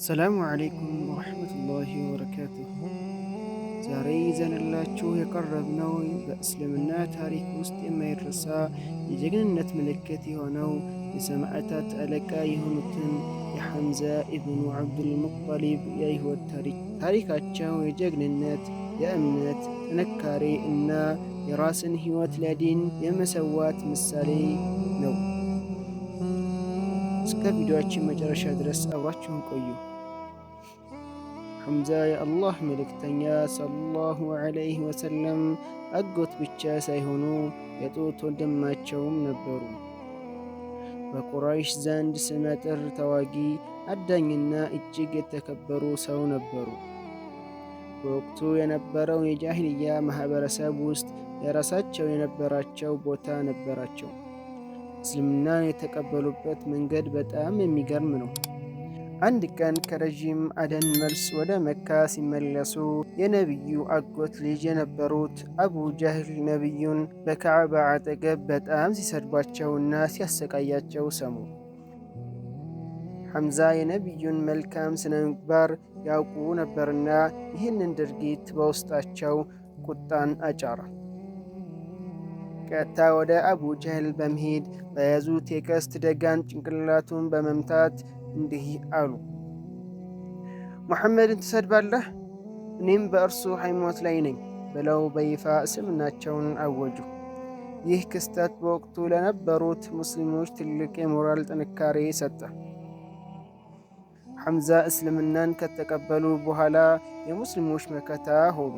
ሰላሙ አለይኩም ወረሕመቱላሂ ወበረካቱሁ። ዛሬ ይዘንላችሁ የቀረብነው በእስልምና ታሪክ ውስጥ የማይረሳ የጀግንነት ምልክት የሆነው የሰማዕታት አለቃ የሆኑትን የሐምዛ ኢብኑ ዓብዱልሙጠሊብ የሕይወት ታሪካቸው የጀግንነት፣ የእምነት ጥንካሬ እና የራስን ሕይወት ለዲን የመሰዋት ምሳሌ ነው። እስከ ቪዲዮአችን መጨረሻ ድረስ አብራችሁን ቆዩ። ሐምዛ የአላህ መልእክተኛ ሰለላሁ ዐለይሂ ወሰለም አጎት ብቻ ሳይሆኑ የጡት ወንድማቸውም ነበሩ። በቁረይሽ ዘንድ ስመጥር ተዋጊ፣ አዳኝና እጅግ የተከበሩ ሰው ነበሩ። በወቅቱ የነበረው የጃሂልያ ማኅበረሰብ ውስጥ የራሳቸው የነበራቸው ቦታ ነበራቸው። እስልምናን የተቀበሉበት መንገድ በጣም የሚገርም ነው። አንድ ቀን ከረዥም አደን መልስ ወደ መካ ሲመለሱ የነቢዩ አጎት ልጅ የነበሩት አቡ ጀህል ነቢዩን በካዕባ አጠገብ በጣም ሲሰድባቸውና ሲያሰቃያቸው ሰሙ። ሐምዛ የነቢዩን መልካም ስነ ምግባር ያውቁ ነበርና ይህንን ድርጊት በውስጣቸው ቁጣን አጫረ። ቀጥታ ወደ አቡ ጀህል በመሄድ በያዙት የቀስት ደጋን ጭንቅላቱን በመምታት እንዲህ አሉ፣ ሙሐመድን ትሰድባለህ? እኔም በእርሱ ሃይማኖት ላይ ነኝ ብለው በይፋ እስልምናቸውን አወጁ። ይህ ክስተት በወቅቱ ለነበሩት ሙስሊሞች ትልቅ የሞራል ጥንካሬ ሰጠ። ሐምዛ እስልምናን ከተቀበሉ በኋላ የሙስሊሞች መከታ ሆኑ።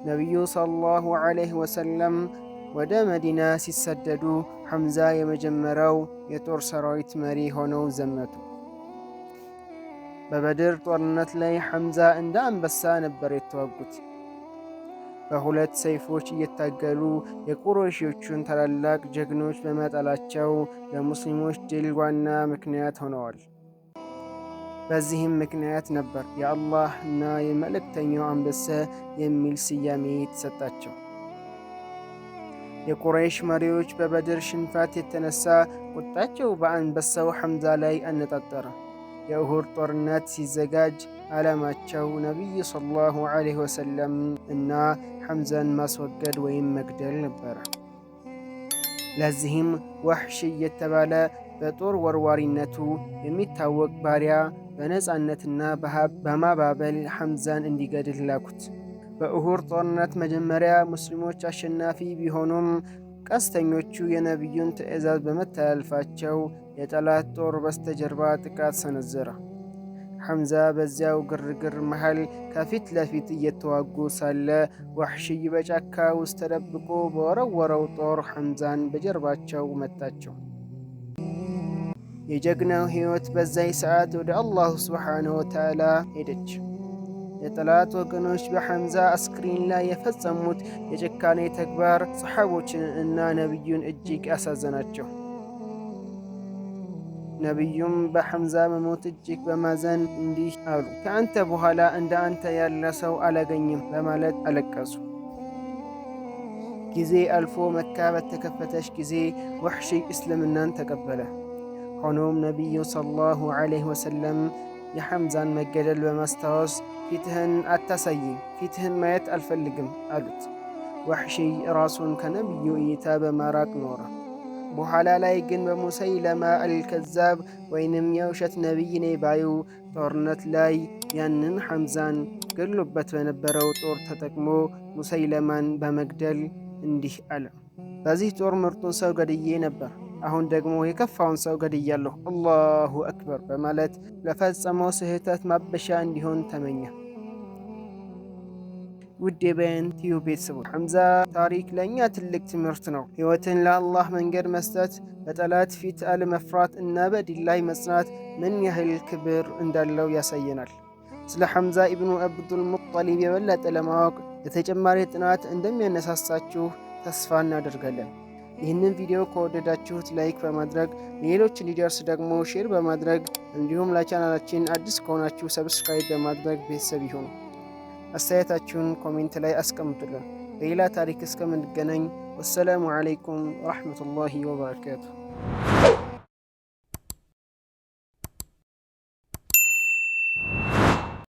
ነቢዩ ሰለላሁ ዐለይሂ ወሰለም ወደ መዲና ሲሰደዱ ሐምዛ የመጀመሪያው የጦር ሰራዊት መሪ ሆነው ዘመቱ። በበድር ጦርነት ላይ ሐምዛ እንደ አንበሳ ነበር የተዋጉት። በሁለት ሰይፎች እየታገሉ የቁረይሾቹን ታላላቅ ጀግኖች በመጣላቸው ለሙስሊሞች ድል ዋና ምክንያት ሆነዋል። በዚህም ምክንያት ነበር የአላህ እና የመልእክተኛው አንበሳ የሚል ስያሜ የተሰጣቸው። የቁረይሽ መሪዎች በበድር ሽንፈት የተነሳ ቁጣቸው በአንበሳው ሐምዛ ላይ አነጣጠረ። የኡሁድ ጦርነት ሲዘጋጅ ዓላማቸው ነቢይ ሰለላሁ ዐለይሂ ወሰለም እና ሐምዛን ማስወገድ ወይም መግደል ነበረ። ለዚህም ወሕሽ የተባለ በጦር ወርዋሪነቱ የሚታወቅ ባሪያ በነፃነትና በማባበል ሐምዛን እንዲገድል ላኩት። በኡሁድ ጦርነት መጀመሪያ ሙስሊሞች አሸናፊ ቢሆኑም ቀስተኞቹ የነቢዩን ትዕዛዝ በመተላለፋቸው የጠላት ጦር በስተጀርባ ጥቃት ሰነዘረ። ሐምዛ በዚያው ግርግር መሃል ከፊት ለፊት እየተዋጉ ሳለ ወሕሽይ በጫካ ውስጥ ተደብቆ በወረወረው ጦር ሐምዛን በጀርባቸው መታቸው። የጀግናው ሕይወት በዛይ ሰዓት ወደ አላሁ ስብሓንሁ ወተዓላ ሄደች። የጠላት ወገኖች በሐምዛ አስክሬን ላይ የፈጸሙት የጭካኔ ተግባር ሰሓቦችን እና ነቢዩን እጅግ ያሳዘናቸው። ነቢዩም በሐምዛ መሞት እጅግ በማዘን እንዲህ አሉ፣ ከአንተ በኋላ እንደ አንተ ያለ ሰው አላገኝም በማለት አለቀሱ። ጊዜ አልፎ መካ በተከፈተች ጊዜ ወሕሽይ እስልምናን ተቀበለ። ሆኖም ነቢዩ ሰለላሁ ዐለይሂ ወሰለም የሐምዛን መገደል በማስታወስ ፊትህን አታሳይኝ፣ ፊትህን ማየት አልፈልግም አሉት። ወሕሽይ ራሱን ከነቢዩ እይታ በማራቅ ኖረ። በኋላ ላይ ግን በሙሰይለማ አልከዛብ ወይንም የውሸት ነቢይ ነኝ ባዩ ጦርነት ላይ ያንን ሐምዛን ገሎበት በነበረው ጦር ተጠቅሞ ሙሰይለማን በመግደል እንዲህ አለ፣ በዚህ ጦር ምርጡን ሰው ገድዬ ነበር፣ አሁን ደግሞ የከፋውን ሰው ገድያለሁ፣ አላሁ አክበር በማለት ለፈጸመው ስህተት ማበሻ እንዲሆን ተመኘ። ውድ የበያን ቲዩብ ቤተሰቦች ሐምዛ ታሪክ ለእኛ ትልቅ ትምህርት ነው። ሕይወትን ለአላህ መንገድ መስጠት፣ በጠላት ፊት አለመፍራት እና በዲን ላይ መጽናት ምን ያህል ክብር እንዳለው ያሳየናል። ስለ ሐምዛ ኢብኑ ዓብዱልሙጠሊብ የበለጠ ለማወቅ ለተጨማሪ ጥናት እንደሚያነሳሳችሁ ተስፋ እናደርጋለን። ይህንን ቪዲዮ ከወደዳችሁት ላይክ በማድረግ ሌሎች እንዲደርስ ደግሞ ሼር በማድረግ እንዲሁም ለቻናላችን አዲስ ከሆናችሁ ሰብስክራይብ በማድረግ ቤተሰብ ይሁኑ። አስተያየታችሁን ኮሜንት ላይ አስቀምጡልን። በሌላ ታሪክ እስከምንገናኝ ወሰላሙ ዓለይኩም ወረሕመቱላሂ ወበረካቱሁ።